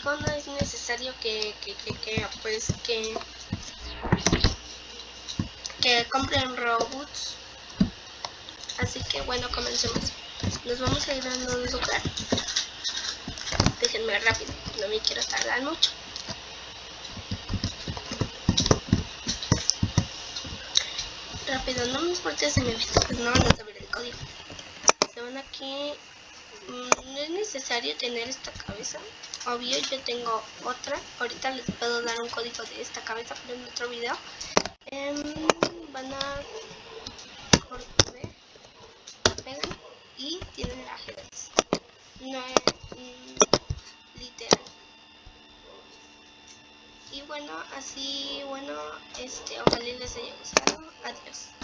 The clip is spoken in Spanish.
gráfico no es necesario que compren robots. Así que bueno, comencemos. Nos vamos a ir a un lugar. Déjenme rápido, no me quiero tardar mucho. Rápido, no me importa si me visto, pues no van a saber el código. Se van aquí. No es necesario tener esta cabeza. Obvio, yo tengo otra. Ahorita les puedo dar un código de esta cabeza, pero en otro video. Van a cortar, pegan y tienen el ajedrez. No es literal. Y bueno, así, bueno, ojalá les haya gustado. Adiós.